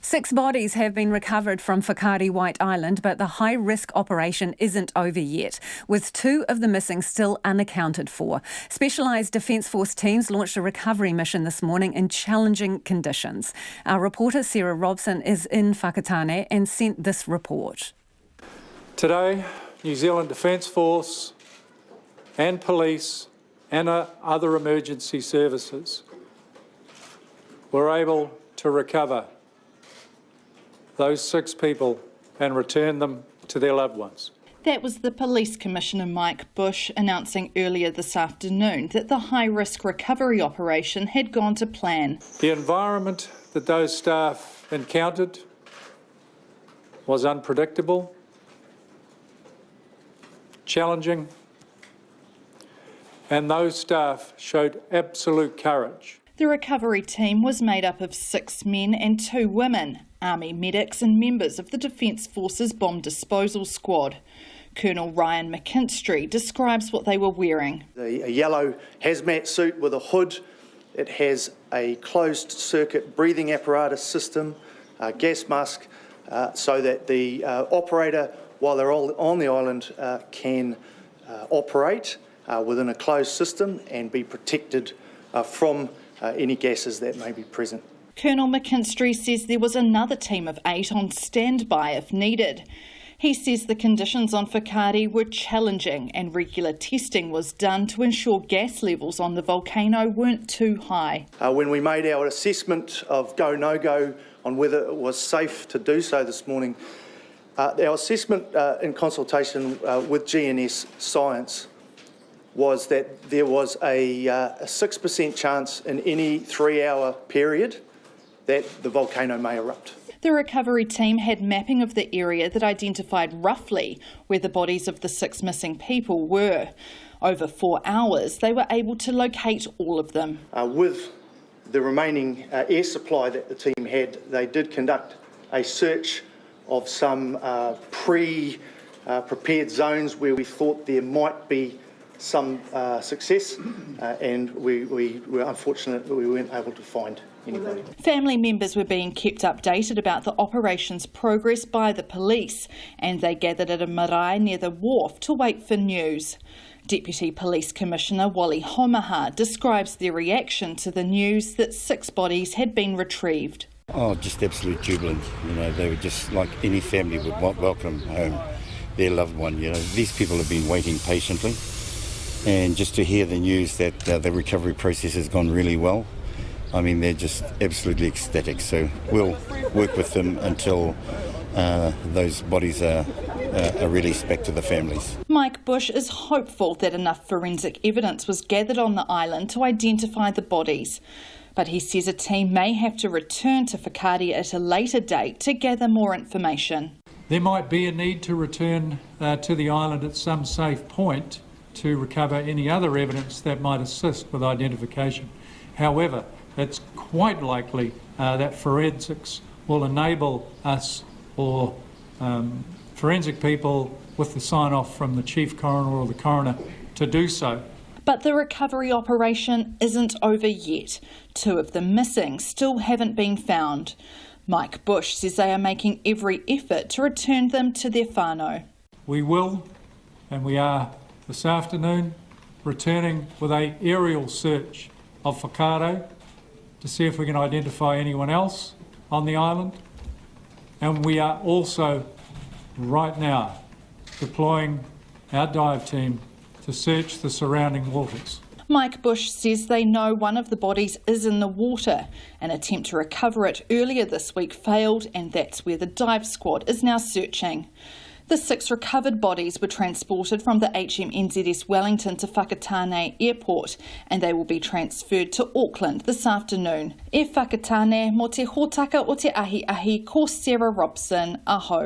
6 bodies have been recovered from Whakaari White Island, but the high-risk operation isn't over yet, with 2 of the missing still unaccounted for. Specialised Defence Force teams launched a recovery mission this morning in challenging conditions. Our reporter Sarah Robson is in Whakatāne and sent this report. Today, New Zealand Defence Force and police and other emergency services were able to recover those 6 people and return them to their loved ones. That was the Police Commissioner Mike Bush announcing earlier this afternoon that the high-risk recovery operation had gone to plan. The environment that those staff encountered was unpredictable, challenging, and those staff showed absolute courage. The recovery team was made up of 6 men and 2 women, Army medics and members of the Defence Force's bomb disposal squad. Colonel Ryan McKinstry describes what they were wearing. A yellow hazmat suit with a hood. It has a closed circuit breathing apparatus system, a gas mask, so that the operator, while they're all on the island, can operate within a closed system and be protected from any gases that may be present. Colonel McKinstry says there was another team of 8 on standby if needed. He says the conditions on Whakaari were challenging and regular testing was done to ensure gas levels on the volcano weren't too high. When we made our assessment of go, no-go on whether it was safe to do so this morning, our assessment in consultation with GNS Science was that there was a 6% chance in any 3-hour period that the volcano may erupt. The recovery team had mapping of the area that identified roughly where the bodies of the 6 missing people were. Over 4 hours, they were able to locate all of them. With the remaining air supply that the team had, they did conduct a search of some prepared zones where we thought there might be some success, and we were unfortunate that we weren't able to find anybody. Family members were being kept updated about the operation's progress by the police, and they gathered at a marae near the wharf to wait for news. Deputy Police Commissioner Wally Homaha describes their reaction to the news that 6 bodies had been retrieved. Oh, just absolute jubilant. You know, they were just like any family would welcome home their loved one. You know, these people have been waiting patiently. And just to hear the news that the recovery process has gone really well, I mean, they're just absolutely ecstatic. So we'll work with them until those bodies are released back to the families. Mike Bush is hopeful that enough forensic evidence was gathered on the island to identify the bodies. But he says a team may have to return to Whakaari at a later date to gather more information. There might be a need to return to the island at some safe point to recover any other evidence that might assist with identification. However, it's quite likely that forensics will enable us, or forensic people with the sign-off from the Chief Coroner or the Coroner, to do so. But the recovery operation isn't over yet. 2 of the missing still haven't been found. Mike Bush says they are making every effort to return them to their whānau. We will, and we are this afternoon, returning with an aerial search of Whakaaro to see if we can identify anyone else on the island. And we are also, right now, deploying our dive team to search the surrounding waters. Mike Bush says they know one of the bodies is in the water. An attempt to recover it earlier this week failed, and that's where the dive squad is now searching. The 6 recovered bodies were transported from the HMNZS Wellington to Whakatāne Airport, and they will be transferred to Auckland this afternoon. E Whakatāne, mo te hōtaka o te ahi ko Sarah Robson, aho.